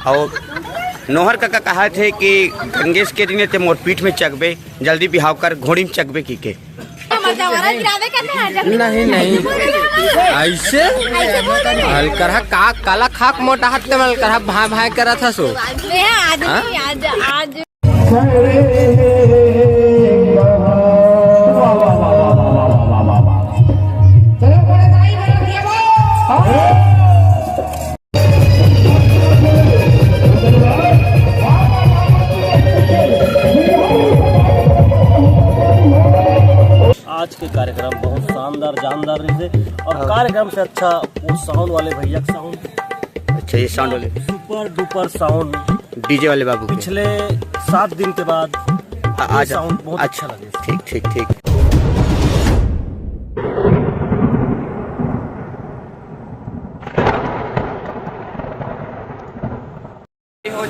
और नोहर काका कहा थे कि गंगेश के दिन ते मोर पीठ में चकबे जल्दी बिहाव कर घोड़ी में चकबे की नहीं नहीं ऐसे हलकर का काला खाक मोटा हाथ में हलकर भाई भाई करा था सो आज के कार्यक्रम बहुत शानदार जानदार से और कार्यक्रम से अच्छा वो साउंड वाले भैया का साउंड अच्छा ये साउंड वाले सुपर डुपर साउंड डीजे वाले बाबू पिछले 7 दिन के बाद आज साउंड बहुत अच्छा लगे। ठीक ठीक ठीक।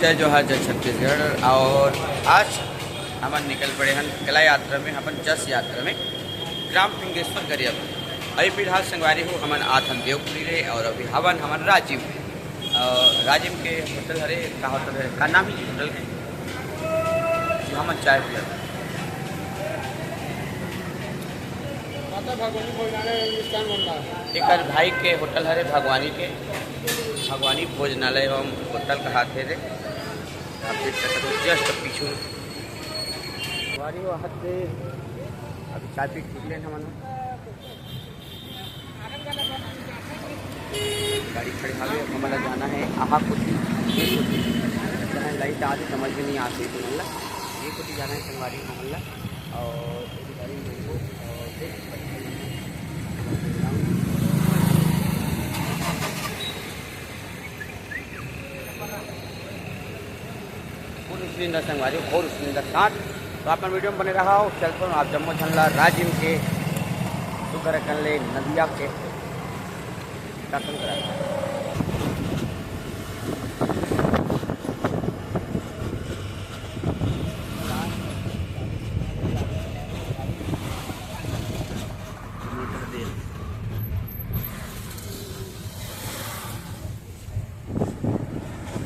जय जोहार जय छत्तीसगढ़। और आज हम निकल पड़े हैं कला यात्रा में, अपन जस यात्रा में ग्राम पिंगेश्वर गरियब अभी फिलहाल संगवारी हो हमन आथन देवपुरी रे और अभी हवन हमन राजीव राजीव के होटल हरे का होटल है का नाम ही होटल है हमन चाय पिया एक भाई के होटल हरे भगवानी भोजनालय एवं होटल कहाते थे आप देख सकते हो जस्ट पीछू अभी चाय पी निकले हम गाड़ी खड़ी हावे हमारा जाना है आहा कुटी लाइट आती समझ में नहीं आती तो मल्ला ये कुटी जाना है संगवारी मोहल्ला और सुनिंदर संगवारी और सुनिंदर साथ तो आप वीडियो में बने रहा हो चलते आप जम्मू झल्ला राजिम के सुगर कल्ले नदिया के दर्शन करा।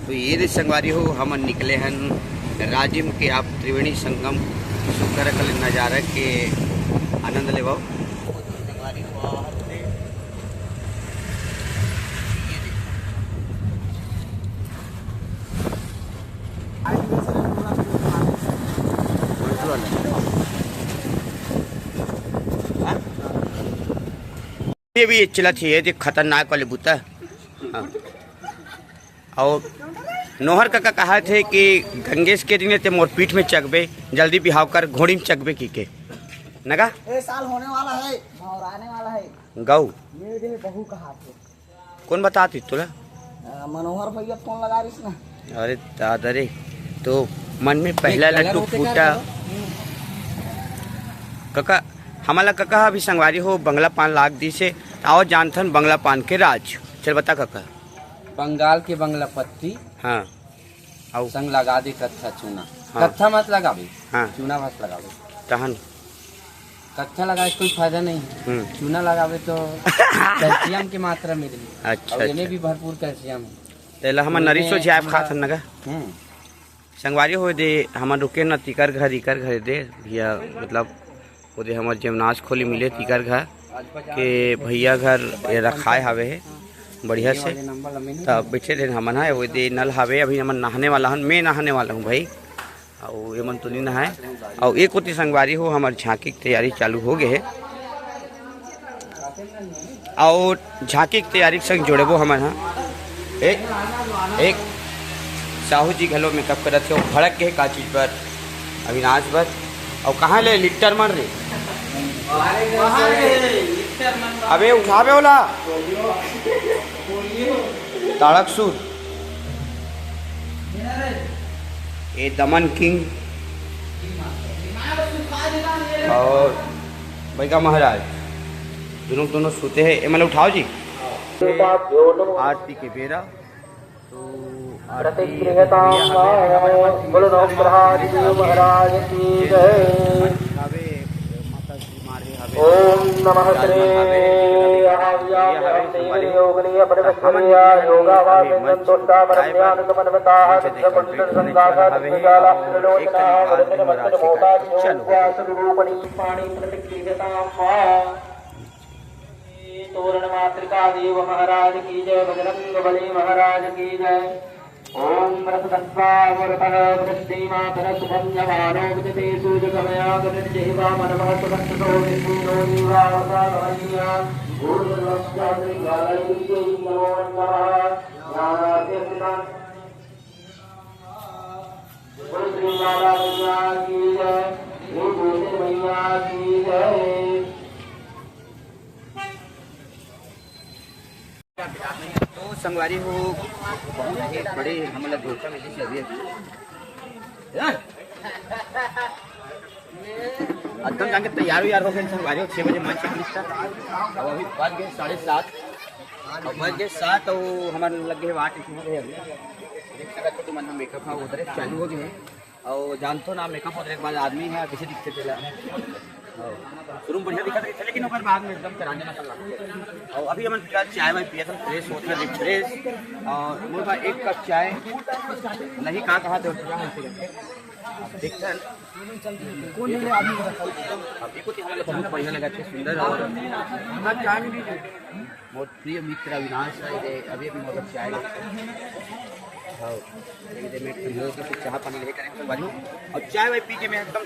तो ये संगवारी हो हम निकले हैं राजिम के आप त्रिवेणी संगम सुकर कल नज़ारा के आनंद ले ये भी चला थी ये खतरनाक वाले बूता। हाँ। और नोहर काका कहा थे कि गंगेश के दिन ते मोर पीठ में चकबे जल्दी बिहाव कर घोड़ी में चकबे की नगा ए साल होने वाला है और आने वाला है गौ मेरे दिल बहू कहा थे कौन बताती तुला मनोहर भैया फोन लगा रही ना। अरे दादा रे तो मन में पहला लड्डू फूटा काका हमारा काका अभी संगवारी हो बंगला पान लाग दी से आओ जानथन बंगला पान के राज चल बता काका बंगाल के बंगला पत्ती हाँ और संग लगा दे कत्था चूना। हाँ। कत्था मत लगावे हाँ चूना मत लगावे तहन कत्था लगाए कोई फायदा नहीं चूना लगावे तो कैल्शियम की मात्रा मिली। अच्छा और इन्हें भी भरपूर कैल्शियम है तेला हम नरिशो जाए खात नगा संगवारी हो दे हम रुके न तिकर घर दे भैया मतलब वो दे हमारे जमनाज खोली मिले तिकर घर के भैया घर ये रखाए हवे है बढ़िया से तब बैठे थे हमन है वो दे नल हवे अभी हमन नहाने वाला हन मैं नहाने वाला हूँ भाई और ये मन तो नहीं नहाए और एक होती संगवारी हो हमारे झांकी की तैयारी चालू हो गए है और झांकी की तैयारी संग जोड़ेबो हमन हाँ एक साहू जी घलो मेकअप करत थे भड़क के का चीज पर अविनाश पर और कहाँ ले लिट्टर मर रे अबे उठावे होला ताड़क सूर ये दमन किंग और बैगा महाराज दोनों सोते हैं मतलब उठाओ जी आरती के बेरा तो माता श्री मारे ओम नमः श्री योगनीय परमेश्वरिया योगावासिनं तुष्टामरम्यान समन्विताः विद्यापण्डितसंगासादिकाला रूपणी पाणी प्रतिक्रियतां तोरण मातृका देव महाराज की जय बजरंग बली महाराज की जय ओम रसतत्वावरतः वृष्टिमातर सुभञ्जमानो विजते सूर्यकमयागनिर्जहिवा मनमः सुभक्षतो विष्णुनो दीवावसागमनीया ऊर्ध्वश्चाद्रिकालयित्यै नमो नमः ज्ञानातीर्थितां बोल श्री माता मैया की जय श्री मैया की जय। तो संगवारी हो बहुत ही बड़े हम लोग धोखा में जैसे अभी एकदम जाके तैयार हो गए संगवारी 6 बजे मंच था। अब अभी बज गए 7:30 अब बज गए 7 तो हमारे लग गए 8 इसमें गए अभी देख सकते तो मन मेकअप हाँ उधर चालू हो गए और जानते हो ना मेकअप होने के बाद आदमी है किसी दिक्कत चला शुरू बढ़िया दिखा था लेकिन ऊपर बाद में एकदम कराने ना चला और अभी हम चाय में पिया था फ्रेश होता रिफ्रेश और मेरे पास 1 कप चाय नहीं कहाँ थे देखते हैं अभी को बहुत बढ़िया लगा थे सुंदर और बहुत प्रिय मित्र अविनाश अभी मतलब चाय चाह पानी लेके करेंगे और चाय वाय पी के मैं एकदम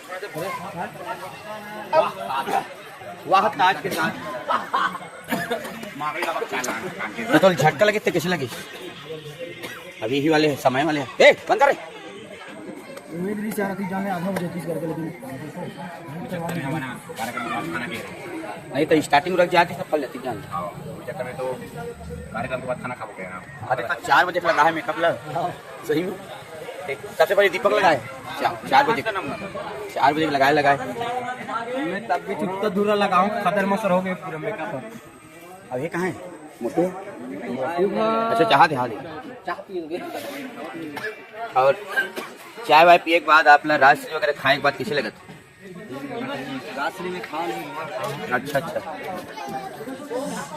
वाह ताज के साथ तो झटका लगे कैसे लगे अभी ही वाले समय वाले ए बंद कर उम्मीद नहीं चाह रहा थी जाने आधा बजे 30 करके लेकिन नहीं तो स्टार्टिंग रख जाती सब फल लेती जान चक्कर में तो कार्यक्रम के बाद खाना खा गए आप अरे 4 बजे लगा है मेकअप लग सही में सबसे पहले दीपक लगाए 4 बजे 4 बजे लगाए मैं तब भी चुपता दूरा लगाऊं खतर मसर हो गए पूरा मेकअप। अब ये कहाँ है मोटू अच्छा चाह दे और चाय वाय पिए के बाद आप लोग राजश्री वगैरह खाने के बाद कैसे लगा रात्रि में खा अच्छा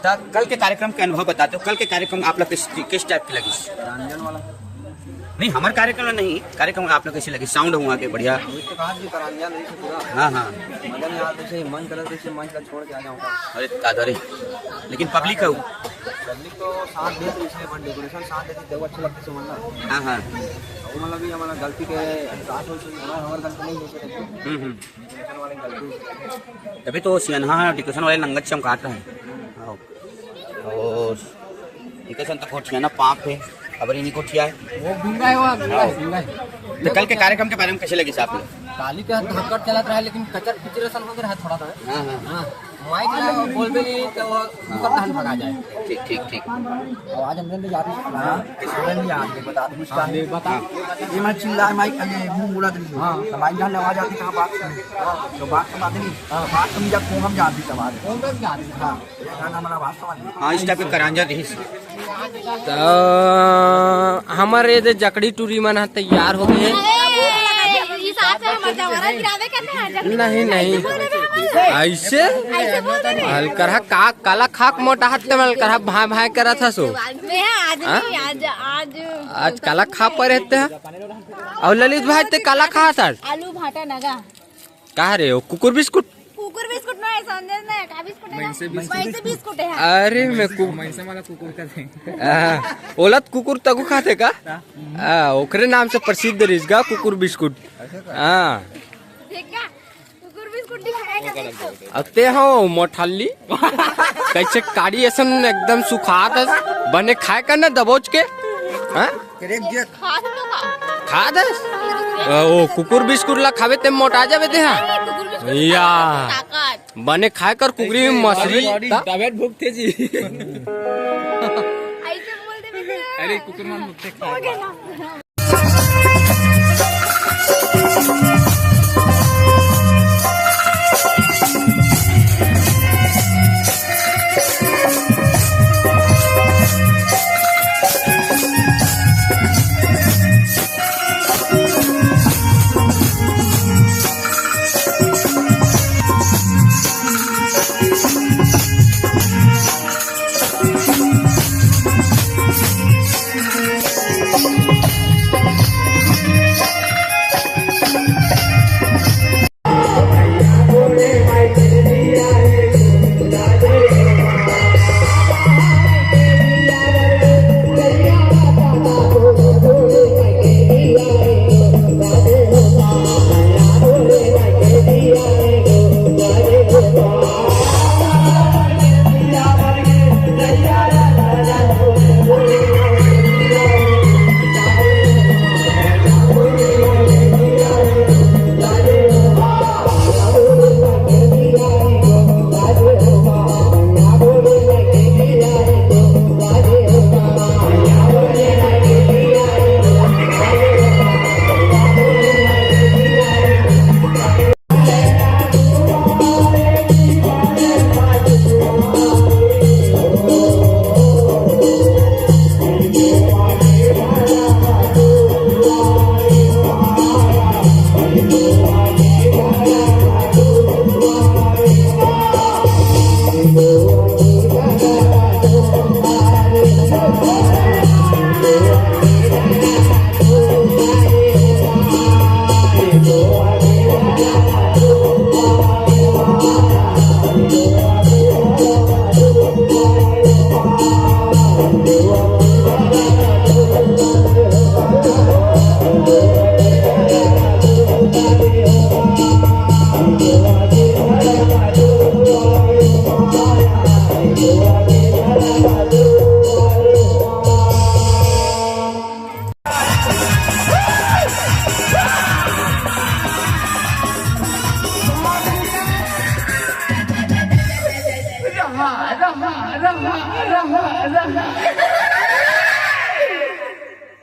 तो कल के कार्यक्रम के अनुभव बताते हो कल के कार्यक्रम आप लोग किस टाइप की लगी रंजन वाला नहीं हमारे कार्यक्रम नहीं कार्यक्रम आप लोग कैसी लगी साउंड हुआ के बढ़िया हाँ मन कर मंच का छोड़ के आ जाऊंगा अरे दादा लेकिन पब्लिक है पब्लिक तो साथ देती इसलिए बन डेकोरेशन साथ देती तो अच्छा लगता है समझना हाँ वो मतलब भी हमारा गलती के साथ हमारे गलती नहीं हो सकती वाले गलती तभी तो सिन्हा डेकोरेशन वाले नंगत चमकाट रहे हैं और डेकोरेशन तो कोठियाना पाप है अब इन्हीं कोठिया है वो भिंगा है वो भिंगा है। तो कल के कार्यक्रम के बारे में कैसे लगी साहब काली का धक्कड़ चलत रहा है लेकिन कचर पिचरेशन हो गया है थोड़ा सा हाँ माइक ना बोल भी नहीं तो वो ऊपर धान भगा जाए ठीक आवाज अंदर ले जाती है नहीं आती बता दूं इसका बता ये मैं चिल्ला माइक अरे मुंह मुड़ा दे हां तो माइक जान आवाज आती कहां बात तो बात नहीं बात तुम जब हम जाती आवाज कौन तक जाती हां गाना हमारा बात समझ हाँ इस टाइप के करांजा देश तो हमारे ये जकड़ी टूरी मन तैयार हो गए नहीं ऐसे हल्का का काला खाक मोटा हाथ में हल्का भाई भाई करा था सो आज काला खा पर रहते हैं और ललित भाई ते काला खा था आलू भाटा नगा कहा रे हो कुकुर बिस्कुट बिस्कुट नहीं संदेश नहीं का बिस्कुट है वैसे बिस्कुट है अरे मैं कुकुर ओलत कुकुर तगु खाते का ओकरे नाम से प्रसिद्ध रिजगा कुकुर बिस्कुट हाँ ठीक है कुकुर बिस्कुट दिखाएगा अते हो मोठल्ली कैसे काड़ी ऐसा एकदम सुखा दस बने खाए का ना दबोच के हाँ खा दस ओ कुकुर बिस्कुट ला खावे ते मोटा जावे ते हाँ या बने खाए कर कुकरी मछली तबियत भूख थे जी ऐसे बोल दे अरे कुकुर मान मुझसे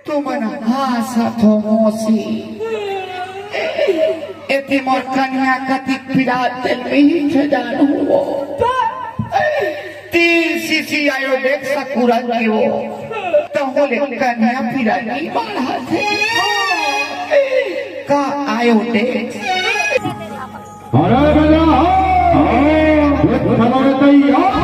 तुमन हासत हो मोसी एति मोर कन्या कति पीड़ा दिल में छजान हो तीन सीसी आयो देख सकुरा की हो तो होले कन्या पीड़ा नहीं मारा थे का आयो देख अरे बजा खबर तैयार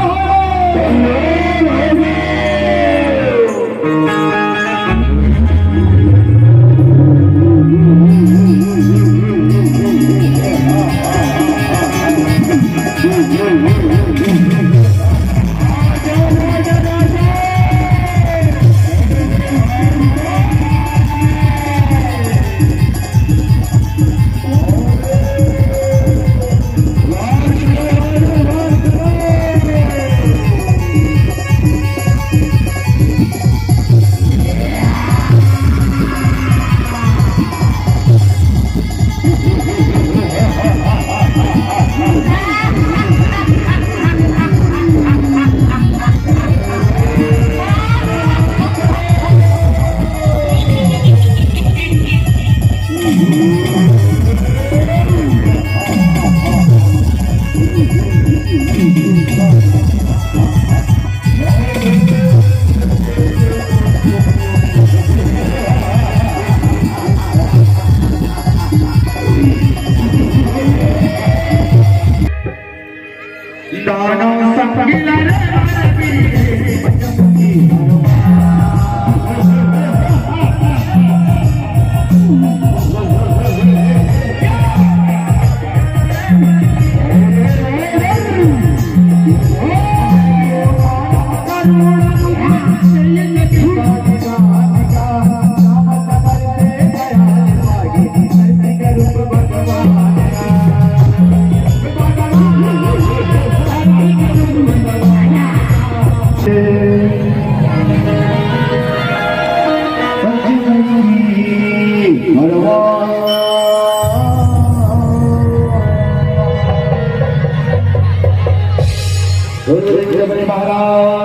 महाराज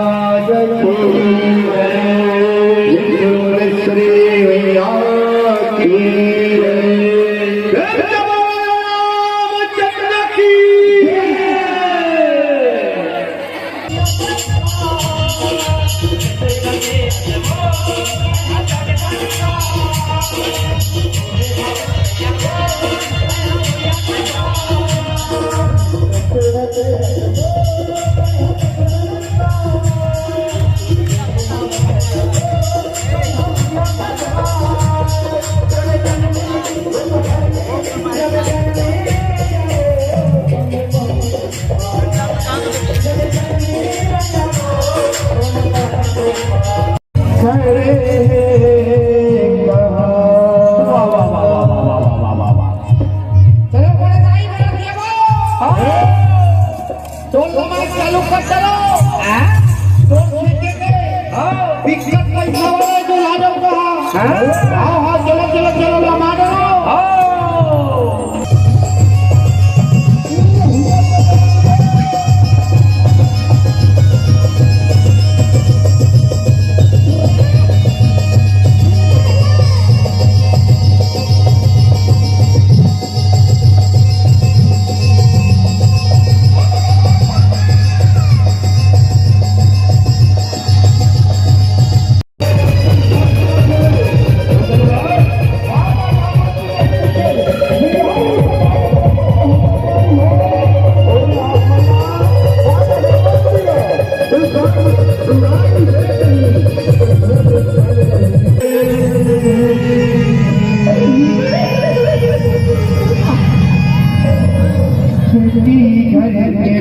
की घर के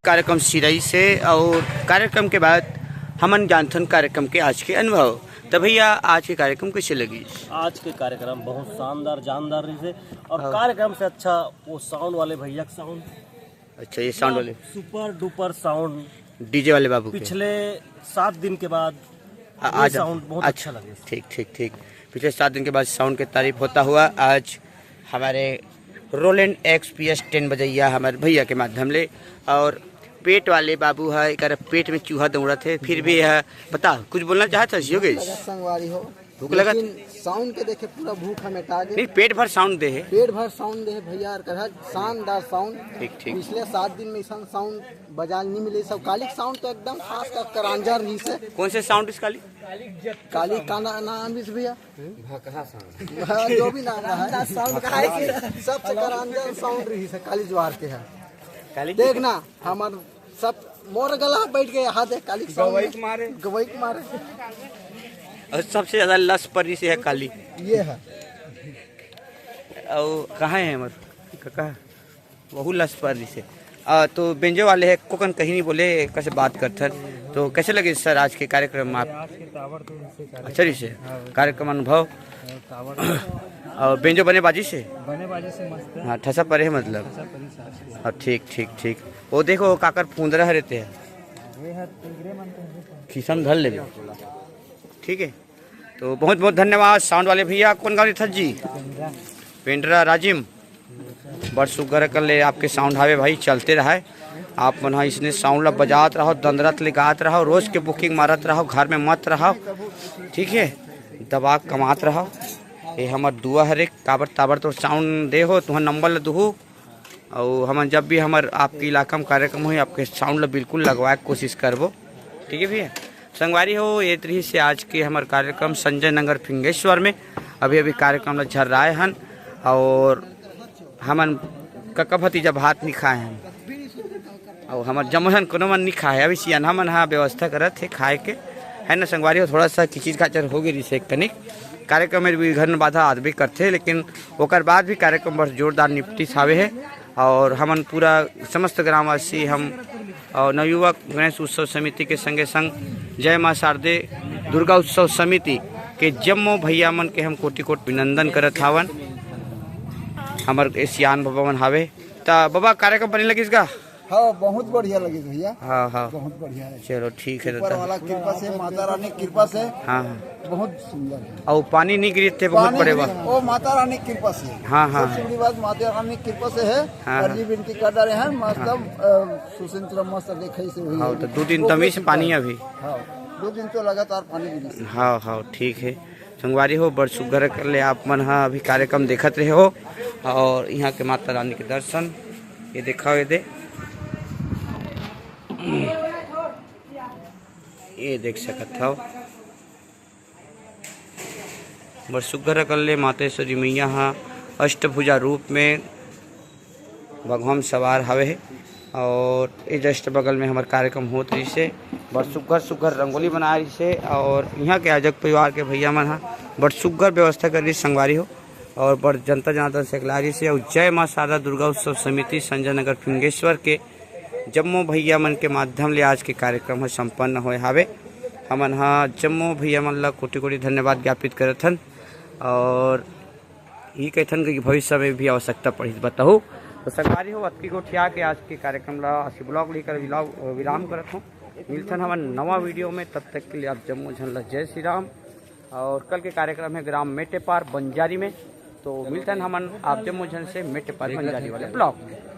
कार्यक्रम सिराई से और कार्यक्रम के बाद हमन जानथन कार्यक्रम के आज के अनुभव। तो भैया आज के कार्यक्रम कैसे लगी? आज के कार्यक्रम बहुत शानदार जानदार रही से और कार्यक्रम से अच्छा वो साउंड वाले भैया का साउंड। अच्छा, ये साउंड वाले सुपर डुपर साउंड डीजे वाले बाबू के पिछले 7 दिन के बाद आज साउंड बहुत अच्छा लगे। ठीक ठीक ठीक। पिछले 7 दिन के बाद साउंड की तारीफ होता हुआ आज हमारे रोलैंड XPS 10 बजैया हमारे भैया के माध्यम ले और पेट वाले बाबू है एक पेट में चूहा दौड़ा थे फिर भी है। बता कुछ बोलना चाहता है? संगवारी हो भूख लगा साउंड के देखे पूरा भूख हमें मिटा गए। नहीं, पेट भर साउंड दे है, पेट भर साउंड दे है भैया कहा शानदार साउंड। ठीक ठीक। पिछले 7 दिन में ऐसा साउंड बाजार नहीं मिले। सब काली साउंड तो एकदम खास का करांजा रही से। कौन से साउंड इस काली का नाम भी भैया जो भी नाम है सबसे करांजा साउंड रही से काली ज्वार के है। देखना हमार सब मोर गला बैठ गए हाथ काली गवई मारे और सबसे ज्यादा लस परी से है काली ये है। और कहाँ है हमारे काका वहू लस परी से तो बेंजो वाले है कोकन कहीं नहीं बोले कैसे बात करते। तो कैसे लगे सर आज के कार्यक्रम में आप? अच्छा जी से कार्यक्रम अनुभव और बेंजो बनेबाजी से मस्त। हाँ ठसा परे है मतलब। हाँ ठीक ठीक ठीक। वो देखो काकर फूंदरा रहते हैं खीसम धर ले। ठीक है तो बहुत बहुत धन्यवाद साउंड वाले भैया। कौन गाँव था जी? पेंड्रा राजिम बड़ सुगर कर ले आपके साउंड हावे भाई चलते रहा आप मन इसने साउंड ला बजात रहो दंदरत ले गात रहो रोज के बुकिंग मारत रहो घर में मत रहो। ठीक है दबा कमात रहो। ये हमार दुआ हरे काबर ताबर तो साउंड दे हो तुम्हारा नंबर ला दूँ और हम जब भी हमार आपके इलाका में कार्यक्रम हो आपके साउंड ला बिल्कुल लगवाए कोशिश करबो। ठीक है भैया संगवारी हो ये तरी से आज के हमारे कार्यक्रम संजय नगर फिंगेश्वर में अभी कार्यक्रम ला झर रहा है और हमन कका भतीजा भात नहीं खाए हैं और हमार जमहन कोनो मन नहीं खाए अभी सियान हमन हाँ व्यवस्था करत है खाए के है ना। संगवारी हो थोड़ा सा किचीज खाचर हो गई से कनिक कार्यक्रम में भी घर में बाधा आदमी करते लेकिन ओकर बाद भी कार्यक्रम बहुत जोरदार निपटी छावे है और हमन पूरा समस्त ग्रामवासी हम और नवयुवक गणेश उत्सव समिति के संगे संग जय माँ शारदे दुर्गा उत्सव समिति के जम्मो भैया मन के हम कोटि कोटि अभिनंदन करत हावन। हमार सियान बाबा मन हावे ता बाबा कार्यक्रम बने लगी इसका? हाँ बहुत बढ़िया लगे भैया। हाँ हाँ बहुत बढ़िया है। चलो ठीक है ऊपर वाला कृपा से माता रानी कृपा से हाँ बहुत सुंदर है। और पानी नहीं गिरी थे बहुत बड़े बात। वो माता रानी कृपा से हाँ हाँ सबसे बड़ी बात माता रानी कृपा से है। अर्जी विनती कर रहे हैं मतलब सुसंत्र मस्त देखे से हुई। हाँ तो 2 दिन तमी से पानी अभी। हाँ 2 दिन तो लगातार पानी गिरी। हाँ हाँ ठीक है संगवारी हो बड़ सुगर कर ले आप मन हाँ अभी कार्यक्रम देखते रहे हो और यहाँ के माता रानी के दर्शन ये देखा ये दे ये देख सकत हो बड़ सुगर कर ले मातेश्वरी मैया हाँ अष्टभुजा रूप में भगवान सवार हवे और ये जस्ट बगल में हमारे कार्यक्रम होत रही से बड़ सुगर रंगोली बना रही से और यहाँ के आजक परिवार के भैया मन हाँ बड़ सुगर व्यवस्था कर रही संगवारी हो और बड़ जनता जनार्दन से रही से और जय माँ शारदा दुर्गा उत्सव समिति संजय नगर फिंगेश्वर के जम्मो भैया मन के माध्यम ले आज के कार्यक्रम संपन्न होए हावे। हमन हाँ जम्मो भैया मन ला कोटि कोटि धन्यवाद ज्ञापित करत हन और ये कहथन कि भविष्य में भी आवश्यकता पड़ी बताओ। तो सरकारी हो अतकी गोठिया के आज के कार्यक्रम ला असी ब्लॉग लेकर विराम करत हूँ। मिलथन हमारे नवा वीडियो में, तब तक के लिए आप जम्मू झनला जय श्री राम। और कल के कार्यक्रम है ग्राम मेटेपार बंजारी में, तो मिलथन हमन आप जम्मू झन से मेटेपार बंजारी वाले ब्लॉग में।